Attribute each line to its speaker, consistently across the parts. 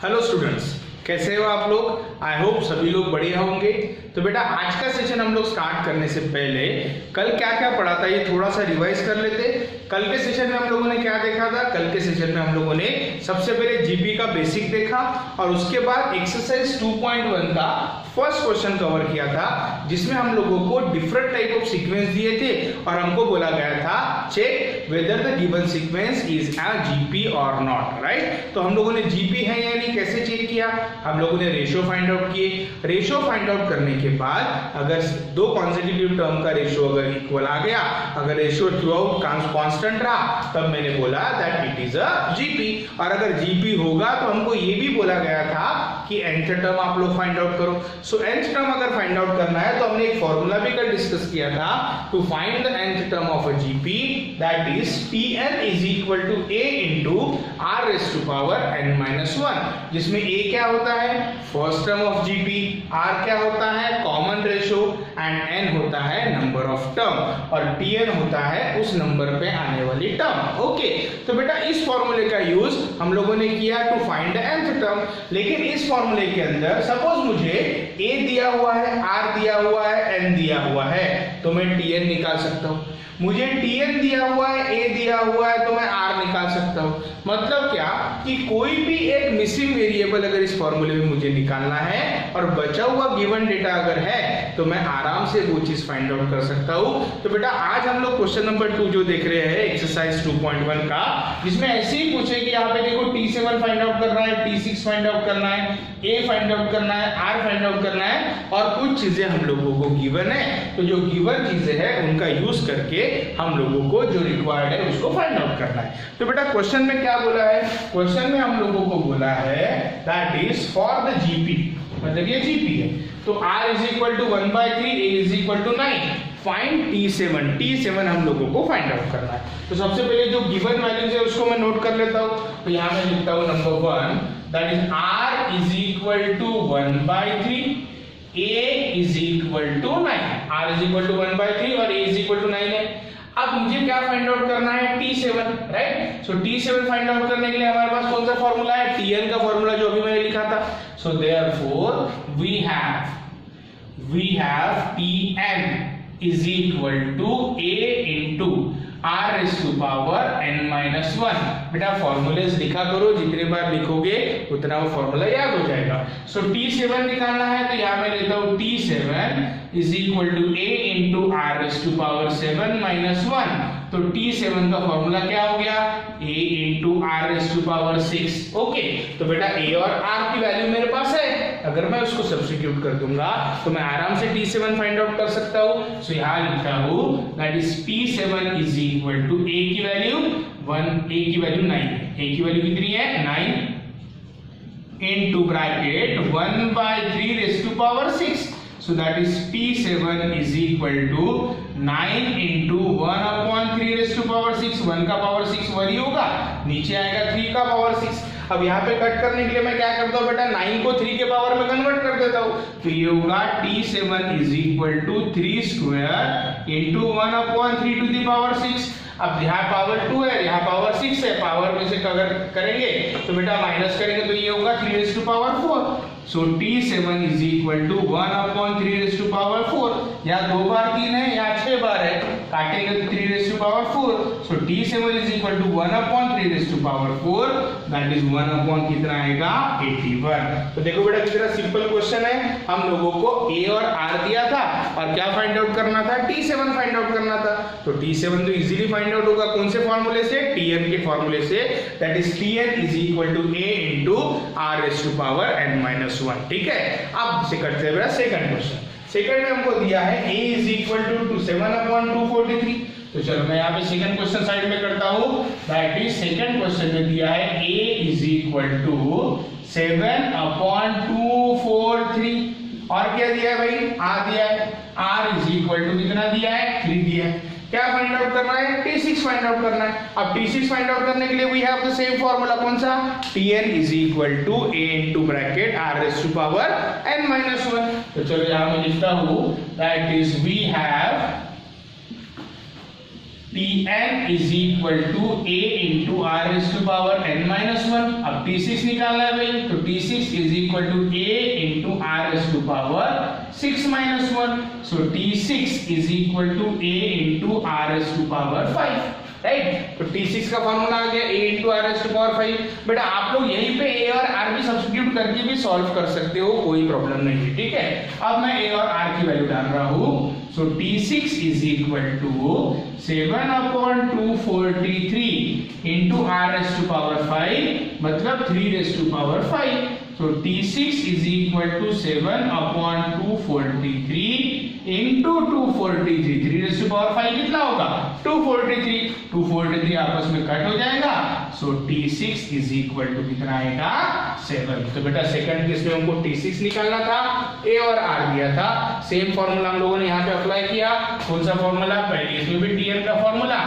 Speaker 1: Hello students, कैसे हो आप लोग। आई होप सभी लोग बढ़िया होंगे। तो बेटा आज का सेशन हम लोग स्टार्ट करने से पहले कल क्या क्या पढ़ा था ये थोड़ा सा रिवाइज कर लेते। कल के सेशन में हम लोगों ने क्या देखा था। कल के सेशन में हम लोगों ने सबसे पहले जीपी का बेसिक देखा और उसके बाद एक्सरसाइज 2.1 का फर्स्ट क्वेश्चन कवर किया था, जिसमें हम लोगों को डिफरेंट टाइप ऑफ सीक्वेंस दिए थे और हमको बोला गया था check whether the given sequence is a GP or not, right. तो हम लोगों ने जीपी है या नहीं कैसे चेक किया, हम लोगों ने रेशियो फाइंड आउट किए। रेशियो फाइंड आउट करने के बाद अगर दो कॉन्सेक्यूटिव टर्म का रेशियो अगर इक्वल आ गया, अगर रेशियो थ्रू आउट कांस्टेंट रहा, तब मैंने बोला that it is a GP. और अगर जीपी होगा तो हमको ये भी बोला गया था कि nth टर्म आप लोग फाइंड आउट करो। सो nth टर्म अगर फाइंड आउट करना है तो हमने एक फॉर्मूला भी कल डिस्कस किया था to find the nth term of a GP, that is Tn is equal to a into r raised to power n minus 1, जिसमें a क्या होता है first term of GP, r क्या होता है कॉमन रेशियो एंड n होता है number of term और Tn होता है उस नंबर पे आने वाली टर्म। ओके, तो बेटा इस फॉर्मूले का यूज हम लोगों ने किया to find the nth term. लेकिन इस फॉर्मूले के अंदर सपोज मुझे a दिया हुआ है, r दिया हुआ है, n दिया हुआ है, तो मैं Tn निकाल सकता हूँ। मुझे Tn दिया हुआ है, a दिया हुआ है, तो मैं r निकाल सकता हूँ। मतलब क्या कि कोई भी एक मिसिंग वेरिएबल अगर इस फॉर्मूले में मुझे निकालना है और बचा हुआ गिवन डेटा अगर है तो मैं आराम से वो चीज फाइंड आउट कर सकता हूँ। तो बेटा आज हम लोग क्वेश्चन नंबर 2 जो देख रहे हैं एक्सरसाइज 2.1 का, जिसमें ऐसे ही पूछे कि यहाँ पे देखो T7 फाइंड आउट करना है, T6 फाइंड आउट करना है, a फाइंड आउट करना है, r फाइंड आउट करना है और कुछ चीजें हम लोगों को गिवन है। तो जो गिवन चीजें हैं उनका यूज करके हम लोगों को जो रिक्वायर्ड है उसको फाइंड आउट करना है। तो बेटा क्वेश्चन में क्या बोला है, क्वेश्चन में हम लोगों को बोला है that is for the GP, मतलब ये जीपी है, तो r is equal to 1/3, a is equal to 9, find T7। T7 हम लोगों को फाइंड आउट करना है। तो सबसे पहले जो गिवन वैल्यूज है उसको मैं नोट कर लेता हूँ। तो यहाँ मैं लिखता हूँ number 1 that is r is equal to 1/3, a is equal to 9, r is equal to 1/3 और a इज इक्वल टू 9 है। अब मुझे क्या फाइंड आउट करना है T7, राइट। सो T7 फाइंड आउट करने के लिए हमारे पास कौन सा फॉर्मूला है, Tn का फॉर्मूला जो अभी मैंने लिखा था। So therefore we have Tn is equal to a into r raised to power n minus 1। बेटा फॉर्मूलेस लिखा करो, जितने बार लिखोगे उतना वो फॉर्मूला याद हो जाएगा। सो T7 निकालना है तो यहाँ मैं लेता हूँ T7 is equal to a into r raised to power 7 minus 1। तो T7 का फॉर्मूला क्या हो गया, a into r raised to power 6। Okay, तो बेटा a और r की वैल्यू मेरे पास है, अगर मैं उसको सब्स्टिट्यूट कर दूंगा तो मैं आराम से T7 फाइंड आउट कर सकता हूँ। सो यहाँ लिखता हूँ that is T7 is equal to a की वैल्यू 1, a की वैल्यू 9 है, a की वैल्यू कितनी है 9 into bracket 1/3 raised to power 6। So that is T7 is equal to 9 into 1/3 raised to power 6। 1 का पावर 6 वही होगा, नीचे आएगा 3 का पावर 6। अब यहाँ पे कट करने के लिए मैं क्या करता हूँ बेटा, 9 को 3 के पावर में कन्वर्ट कर देता हूँ। तो ये होगा T7 is equal to 3 square into 1/3 to the power 6। अब यहाँ पावर 2 है, यहाँ पावर 6 है, पावर में से अगर करेंगे तो बेटा माइनस करेंगे तो ये होगा 3 raised to power 4। So T7 is equal to 1/3 raised to power 4। यहाँ 2 बार 3 है, यहाँ 6 बार है, काटेंगे तो 3 raised to power 4। So T7 is equal to 1/3 raised to power 4, that is 1 कितना आएगा 81। तो देखो बेटा कितना सिंपल क्वेश्चन है। हम लोगों को a और r दिया था और क्या फाइंड आउट करना था, T7 फाइंड आउट करना था। तो T7 तो इजीली फाइंड आउट होगा, कौन से फॉर्मूले से, Tn के फॉर्मूले से, that is Tn is equal to a into r raised to power n minus 1। ठीक है, अब से करते हैं सेकंड क्वेश्चन। सेकंड में हमको दिया है a is equal to 7/243। तो चलो मैं यहाँ पे सेकंड क्वेश्चन साइड में करता हूँ। दैट इज सेकंड क्वेश्चन में दिया है a is equal to 7/243 और क्या दिया है भाई, r दिया है, r is equal to कितना दिया है 3 दिया है। क्या फाइंड आउट करना है, T6 फाइंड आउट करना है। अब T6 फाइंड आउट करने के लिए we have the same formula, कौन सा, Tn is equal to a into bracket r raised to power n minus 1। तो चलो यहाँ मैं लिखता हूँ that is we have Tn is equal to a into r raise to power n minus one. अब T6 निकालना है भाई, तो T6 is equal to a into r raise to power 6 minus one. So T6 is equal to a into r raise to power 5, right. तो T6 का formula आ गया a into r raise to power 5। बेटा आप लोग यहीं पे a और r भी सब्स्टिट्यूट करके भी सॉल्व कर सकते हो, कोई प्रॉब्लम नहीं है, ठीक है। अब मैं a और r की वैल्यू डाल रहा हूं। So T6 is equal to 7/243 into r raise to power 5, मतलब 3 raise to power 5। So T6 is equal to 7/243 into 243, 3 raised to power 5 कितना होगा 243 आपस में कट हो जाएगा। So T6 is equal to कितना आएगा 7। तो बेटा सेकंड केस में हमको T6 निकालना था, A और R दिया था, सेम फॉर्मूला हम लोगों ने यहाँ पे अप्लाई किया। कौन सा फॉर्मूला, पहले इसमें भी Tn का फॉर्मूला,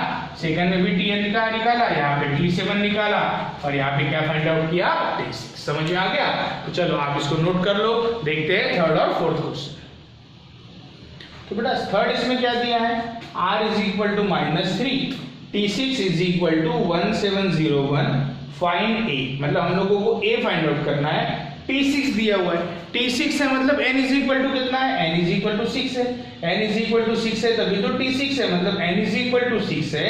Speaker 1: सेकंड में भी Tn का निकाला, यहाँ पे T7 निकाला और यहाँ पे क्या फाइंड आउट किया T6। समझ में आ गया? तो चलो आप इसको नोट कर लो, देखते हैं थर्ड और फोर्थ क्वेश्चन। तो बेटा थर्ड इसमें क्या दिया है, r is equal to -3, T6 is equal to 1701, find a, मतलब हम लोगों को a फाइंड आउट करना है। T6 दिया हुआ है, T6 है मतलब n इज इक्वल टू कितना है, n इज इक्वल टू 6 है, n इज इक्वल टू 6 है तभी तो T6 है, मतलब n इज इक्वल टू 6 है,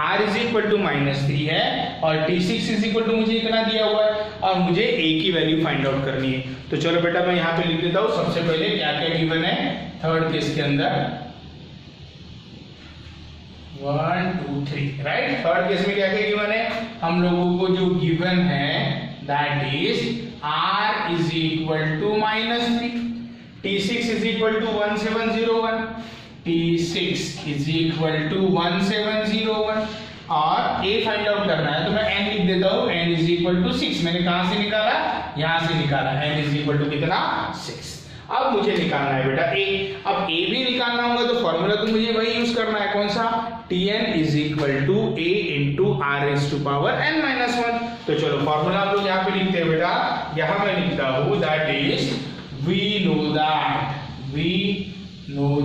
Speaker 1: r इज इक्वल टू -3 है और T6 इज इक्वल टू मुझे इतना दिया हुआ है और मुझे a की वैल्यू फाइंड आउट करनी है। तो चलो बेटा मैं यहाँ पे लिख देता हूँ, सबसे पहले क्या क्या गिवन है थर्ड केस के अंदर, 1 2 3, राइट। थर्ड केस में क्या क्या गिवन है, हम लोगों को जो गिवन है that is r is equal to -3, T6 is equal to 1701, T6 is equal to 1701 और a फाइंड आउट करना है तो मैं n लिख देता हूँ, n is equal to 6। मैंने कहां से निकाला, यहां से निकाला, n is equal to कितना 6। अब मुझे निकालना है बेटा a। अब a भी निकालना होगा तो फॉर्मूला तो मुझे वही यूज करना है, कौन सा, Tn is equal to a into r raised to power n minus 1। तो चलो फॉर्मूला हम लोग यहाँ पे लिखते हैं बेटा, यहाँ मैं लिखता हूँ that is we know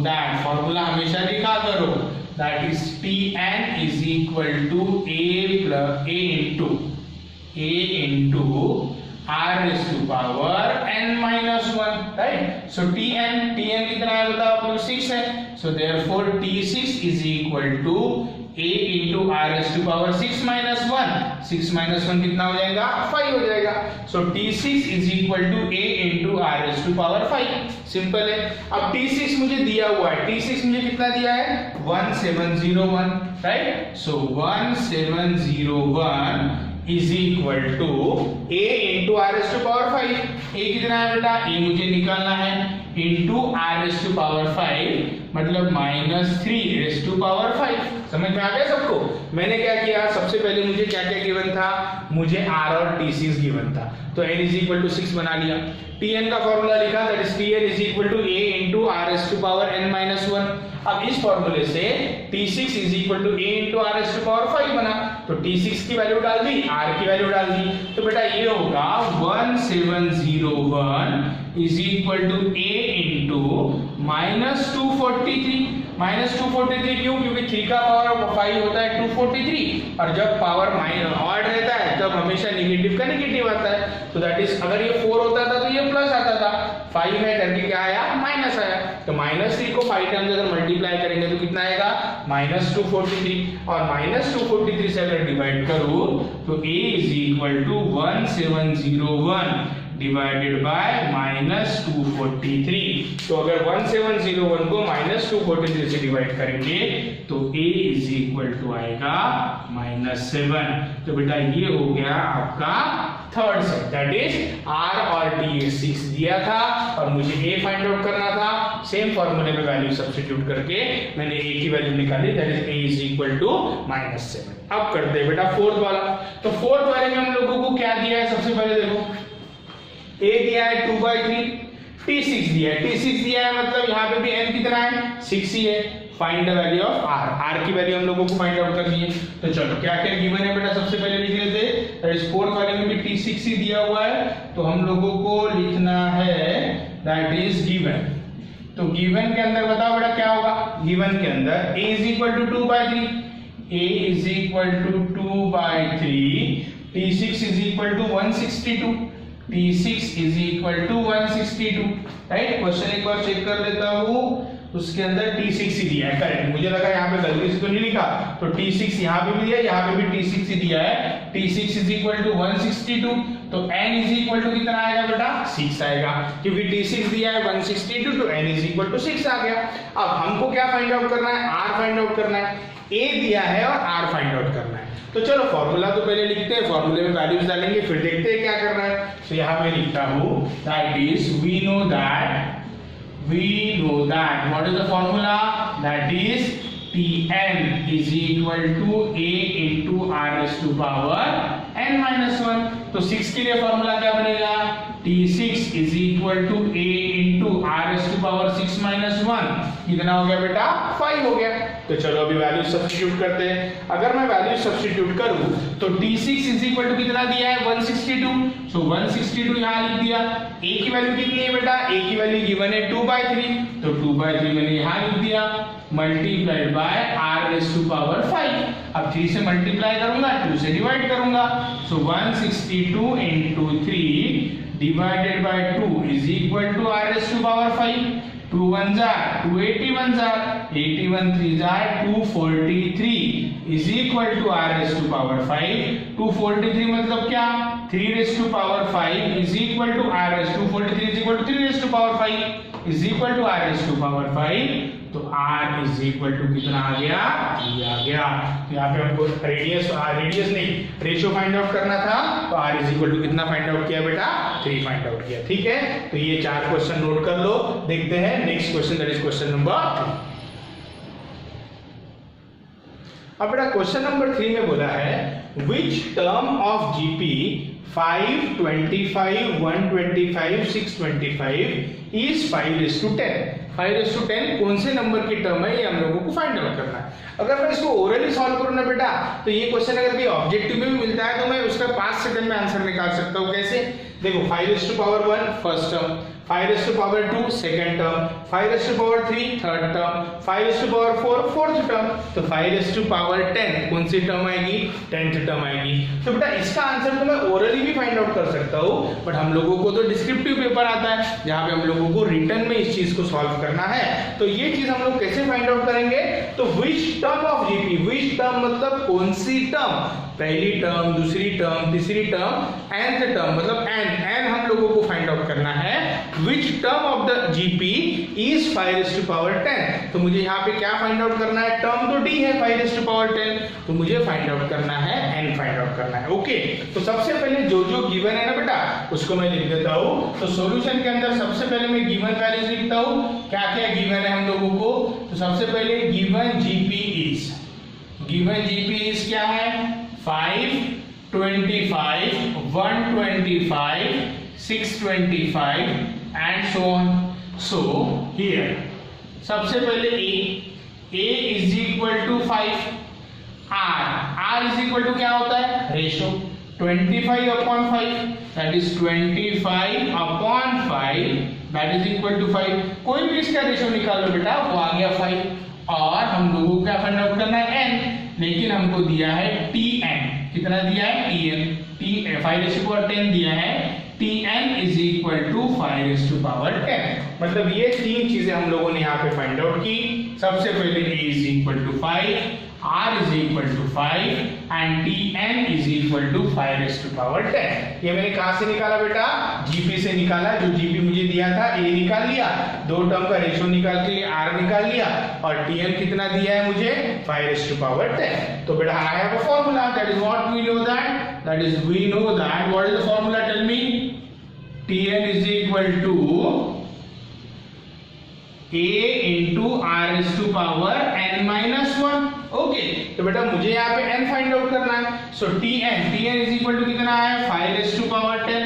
Speaker 1: that formula हमेशा लिखा करो, that is Tn is equal to a into r raised to power n minus 1, right। so Tn कितना है बताओ आप लोग, 6 है, so therefore T6 is equal to a into r raised to power 6 minus 1, 6 minus 1 कितना हो जाएगा 5 हो जाएगा। so T6 is equal to a into r raised to power 5, simple है। अब T6 मुझे दिया हुआ है, T6 मुझे कितना दिया है 1701, right. so 1701 is equal to a into r raised to power 5, a कितना है बेटा, a मुझे निकालना है into r raised to power 5 मतलब -3 raised to power 5। समझ में आ गया सबको? मैंने क्या किया, सबसे पहले मुझे क्या क्या गिवन था, मुझे r और T6 गिवन था तो n is equal to 6 बना लिया। Tn का फॉर्मूला लिखा, that is Tn is equal to a into r raised to power n minus 1। अब इस फॉर्मूले से T6 is equal to a into r raised to power 5 बना, तो T6 की वैल्यू डाल दी, r की वैल्यू डाल दी, तो बेटा ये होगा 1701 is equal to a into -243। -243 क्यों, क्योंकि 3 का पावर 5 होता है 243 और जब पावर ऑड रहता है तब हमेशा नेगेटिव का नेगेटिव आता है। तो दैट इज अगर ये 4 होता था तो ये प्लस आता था, 5 है करके क्या आया माइनस आया, तो -3 को 5 टाइम्स अगर मल्टीप्लाई करेंगे तो कितना आएगा -243 और -243 से अगर डिवाइड करूं तो a is equal to 1701 divided by -243। तो अगर 1701 को -243 से डिवाइड करेंगे तो a इज इक्वल टू आएगा -7। तो बेटा ये हो गया आपका third set, that is r और T6 दिया था और मुझे a फाइंड आउट करना था। सेम फॉर्मूले में वैल्यू सब्स्टिट्यूट करके मैंने a की वैल्यू निकाली, that is a is equal to -7। अब करते हैं बेटा फोर्थ वाला। तो फोर्थ वाले में हम लोगों को क्या दिया है, सबसे पहले देखो a दिया है 2/3, T6 दिया है, T6 दिया है मतलब यहाँ पे भी n कितना है 6 ही है। Find the value of r, r की वैल्यू हम लोगों को फाइंड आउट करनी है। तो चलो क्या क्या गिवन है बेटा, सबसे पहले लिख लेते हैं, इस फोर्थ वाले में भी T6 ही दिया हुआ है तो हम लोगों को लिखना है दैट इज गिवन। तो गिवन के अंदर बताओ बेटा क्या होगा, गिवन के अंदर a is equal to 2/3, a is equal to 2/3, T6 is equal to 162, T6 is equal to 162, right. Question एक बार चेक कर लेता हूँ, उसके अंदर T6 ही दिया है, करेक्ट। मुझे लगा यहाँ पे गलती से तो नहीं लिखा, तो T6 यहाँ पे भी दिया है, यहाँ पे भी T6 ही दिया है। T6 is equal to 162, तो n is equal to कितना आएगा बेटा, 6 आएगा, क्योंकि T6 दिया है 162, तो n is equal to 6 आ गया। अब हमको क्या फाइंड आउट करना है, r फाइंड आउट करना है, a दिया है और r फाइंड आउट करना है। तो चलो फॉर्मूला तो पहले लिखते हैं, फॉर्मूले में वैल्यूज डालेंगे, फिर देखते हैं क्या करना है। तो यहाँ मैं लिखता हूँ that is we know that what is the formula, that is Tn is equal to a into r raised to power n minus 1। तो 6 के लिए फॉर्मूला क्या बनेगा, T6 is equal to a into r raised to power 6 minus 1, कितना हो गया बेटा, 5 हो गया। तो चलो अभी वैल्यू सब्स्टिट्यूट करते हैं। अगर मैं वैल्यू सब्स्टिट्यूट करूं तो T6 is equal to कितना दिया है, 162, सो 162 यहाँ लिख दिया। a की वैल्यू कितनी है बेटा, a की वैल्यू गिवन है 2/3, तो 2/3 मैंने यहाँ लिख दिया, multiplied by r raise to power 5। अब 3 से मल्टीप्लाई करूंगा, 2 से डिवाइड करूंगा, सो 162 into 3 divided by 2 is equal to r raised to power 5। 2 1s are 2, 81s are 81, 3s are 243 is equal to r raised to power 5। 243 मतलब क्या, 3 raised to power 5 is equal to r raised to 243 is equal to 3 raised to power 5 is equal to r raised to power 5। तो r is equal to कितना आ गया, 3 आ गया। तो यहाँ पे हमको रेडियस नहीं, रेशियो फाइंड आउट करना था, तो r is equal to कितना फाइंड आउट किया बेटा, 3 फाइंड आउट किया। ठीक है, तो ये 4 क्वेश्चन नोट कर लो। देखते हैं next question, that is question number 3। अब बेटा क्वेश्चन नंबर 3 में बोला है which term of GP 5, 25, 125, 625 is 5:10। 5:10 कौन से नंबर की टर्म है, ये हम लोगों को फाइंड आउट करना है। अगर मैं इसको ओरली सॉल्व करूं ना बेटा, तो ये क्वेश्चन अगर कोई ऑब्जेक्टिव में भी मिलता है तो मैं उसका 5 सेकंड में आंसर निकाल सकता हूं। कैसे, देखो 5:1 first term, 5:2 second term, 5:3 third term, 5:4 fourth term, तो 5:10 कौन सी टर्म आएगी, 10th टर्म आएगी। तो बेटा इसका आंसर तो मैं ओरली भी फाइंड आउट कर सकता हूँ, बट हम लोगों को तो डिस्क्रिप्टिव पेपर आता है जहाँ पे हम लोगों को रिटर्न में इस चीज को सॉल्व करना है। तो ये चीज हम लोग कैसे फाइंड आउट करेंगे, तो which term of GP, which term मतलब कौन सी टर्म, पहली टर्म, दूसरी टर्म, तीसरी टर्म, nth टर्म मतलब n हम लोगों को फाइंड आउट करना है। which term of the GP is 5:10। तो मुझे यहाँ पे क्या फाइंड आउट करना है, टर्म तो D है 5:10, तो मुझे फाइंड आउट करना है n फाइंड आउट करना है। ओके, तो सबसे पहले जो गिवन है ना बेटा, उसको मैं लिख देता हूँ। तो सॉल्यूशन के अंदर सबसे पहले मैं गिवन वैल्यूज लिखता हूँ, क्या क्या गिवन है हम लोगों को। तो सबसे पहले गिवन GP इज क्या है, 5, 25, 125, 625 and so on। So here सबसे पहले a is equal to 5, r is equal to क्या होता है, ratio 25/5, that is 25/5 that is equal to 5। कोई भी इसका रेशो निकाल लो बेटा, वो आ गया 5। और हम लोगों को क्या फाइंड आउट करना है, n, लेकिन हमको दिया है Tn, कितना दिया है, Tn 5:10 दिया है, Tn is equal to 5:10। मतलब ये 3 चीजें हम लोगों ने यहाँ पे फाइंड आउट की। सबसे पहले a is equal to 5, r is equal to 5 and Tn is equal to 5:10। ये मैंने कहाँ से निकाला बेटा, GP से निकाला। जो GP मुझे दिया था a निकाल लिया, 2 टर्म का रेशियो निकाल के लिए r निकाल लिया, और Tn कितना दिया है मुझे, 5:10। तो बेटा I have a formula, that is what we know that is we know that what is the formula, tell me। Tn is equal to a into r raised to power n minus 1। Okay, तो बेटा मुझे यहाँ पे n find out करना है। सो Tn is equal to कितना है, 5:10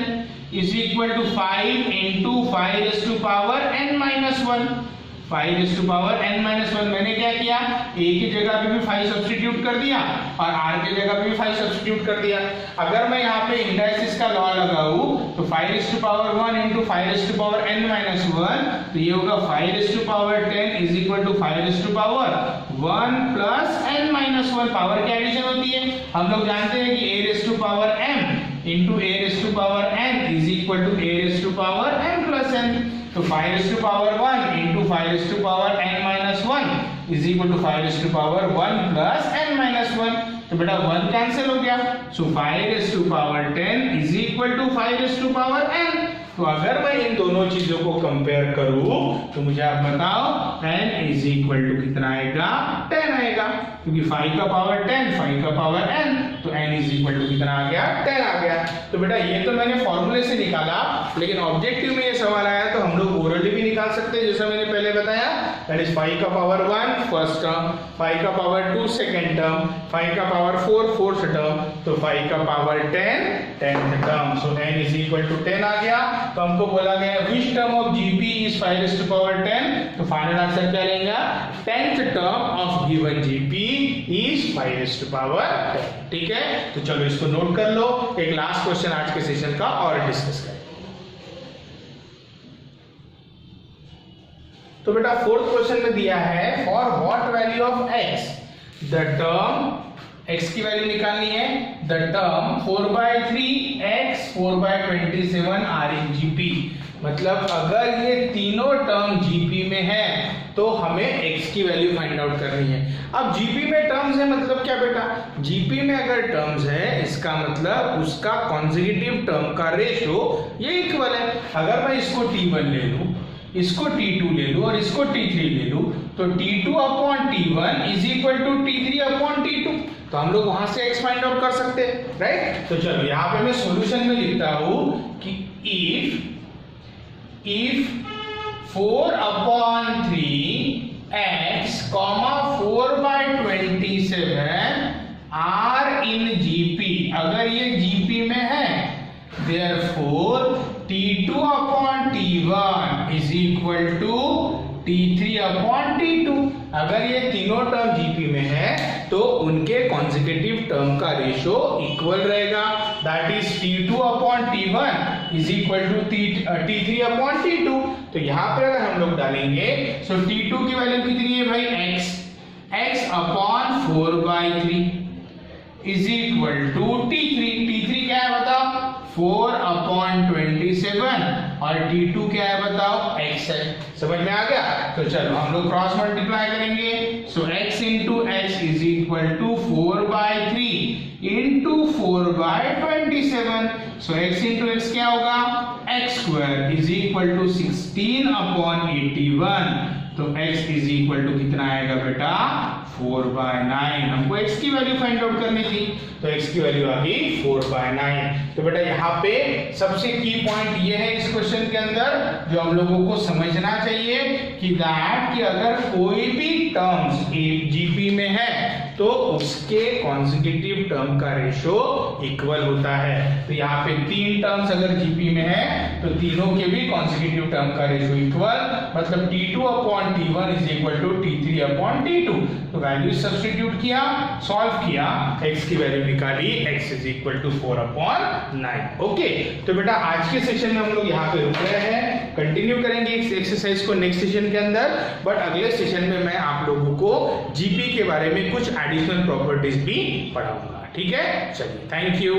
Speaker 1: is equal to 5 into 5 n minus 1। 5 मैंने क्या किया, a की जगह पे भी 5 सब्स्टिट्यूट कर दिया और r की जगह पे भी 5 सब्स्टिट्यूट कर दिया। अगर मैं यहाँ पे इंडाइसिस का लॉ लगाऊं तो 5:1 into 5n minus 1, तो ये होगा 5:10 is equal to 5 1 plus n minus 1, power की एडिशन होती है। हम लोग जानते हैं कि a raise to power m into a raise to power n is equal to a raise to power m plus n। तो 5 raise to power 1 into 5 raise to power n minus 1 is equal to 5 raise to power 1 plus n minus 1। तो बेटा 1 cancel हो गया। So 5 raise to power 10 is equal to 5 raise to power n। तो अगर मैं इन दोनों चीजों को कंपेयर करूं तो मुझे आप बताओ n इज इक्वल टू कितना आएगा, 10 आएगा, क्योंकि 5 का पावर 10, 5 का पावर n, तो n इज इक्वल टू कितना आ गया, 10 आ गया। तो बेटा ये तो मैंने फॉर्मूले से निकाला, लेकिन ऑब्जेक्टिव में ये सवाल आया तो हम लोग ओरली भी निकाल सकते हैं, जैसा मैंने पहले बताया। दैट इज 5 का पावर 1 फर्स्ट टर्म, 5 का पावर 2 सेकंड टर्म, 5 का पावर 4 फोर्थ टर्म, तो 5 का power 10 10th term. So n is equal to 10 आ गया। तो हमको बोला गया which term of GP is 5 raised to power 10, तो फाइनल आंसर क्या रहेगा, 10th term of given GP is 5 raised to power 10। ठीक है, तो चलो इसको नोट कर लो। एक लास्ट क्वेश्चन आज के सेशन का और डिस्कस करें। तो बेटा फोर्थ क्वेश्चन में दिया है for what value of x the term, x की वैल्यू निकालनी है, the term 4/3 x 4/27 are in GP. मतलब अगर ये तीनों टर्म जीपी में है तो हमें x की वैल्यू फाइंड आउट करनी है। अब जीपी में टर्म्स है मतलब क्या बेटा, जीपी में अगर टर्म्स है इसका मतलब उसका कॉन्सेक्यूटिव टर्म का रेशो ये इक्वल है। अगर मैं इसको t1 ले लूं, इसको t2 ले लूं और इसको t3 ले लूं, तो t2 upon t1 is equal to t3 upon t2। तो हम लोग वहां से x फाइंड आउट कर सकते हैं, राइट। तो चलो यहाँ पे मैं सॉल्यूशन में लिखता हूं कि if 4/3 x, 4/27 are in GP, अगर ये जीपी में है, therefore t2 upon t1 is equal to t3 upon t2। अगर ये तीनों टर्म जीपी में है तो उनके कॉन्सेक्यूटिव टर्म का रेशो इक्वल रहेगा, that is t2 upon t1 is equal to t3 upon t2। तो यहाँ पे अगर हम लोग डालेंगे, सो t2 की वैल्यू कितनी है भाई, x upon 4/3 is equal to t3 क्या है बताओ, 4/27 और t2 क्या है बताओ, x है। समझ में आ गया। तो चलो हम लोग क्रॉस मल्टीप्लाई करेंगे, so x into x is equal to 4/3 into 4/27। So x into x क्या होगा, x² इज इक्वल टू 16/81। तो x इज इक्वल टू कितना आएगा बेटा, 4/9। हमको x की वैल्यू फाइंड आउट करनी थी, तो x की वैल्यू आ गई 4/9। तो बेटा यहाँ पे सबसे की पॉइंट ये है इस क्वेश्चन के अंदर जो हम लोगों को समझना चाहिए कि अगर कोई भी टर्म्स जीपी में है तो उसके कॉन्सेक्यूटिव टर्म का रेशो इक्वल होता है। तो यहाँ पे 3 टर्म्स अगर जीपी में है तो तीनों के भी कॉन्सेक्यूटिव टर्म का रेशो इक्वल, मतलब t2 upon t1 is equal to t3 upon t2। तो वैल्यू सब्स्टिट्यूट किया, सॉल्व किया, x की वैल्यू निकाली, x is equal to 4/9। Okay, तो बेटा आज के सेशन में हम लोग यहाँ पे रुक रहे हैं, कंटिन्यू करेंगे इस एक्सरसाइज को नेक्स्ट सेशन के अंदर। बट अगले सेशन में मैं आप लोगों को जीपी के बारे में कुछ एडिशनल प्रॉपर्टीज भी पढ़ाऊंगा। ठीक है, चलिए, थैंक यू।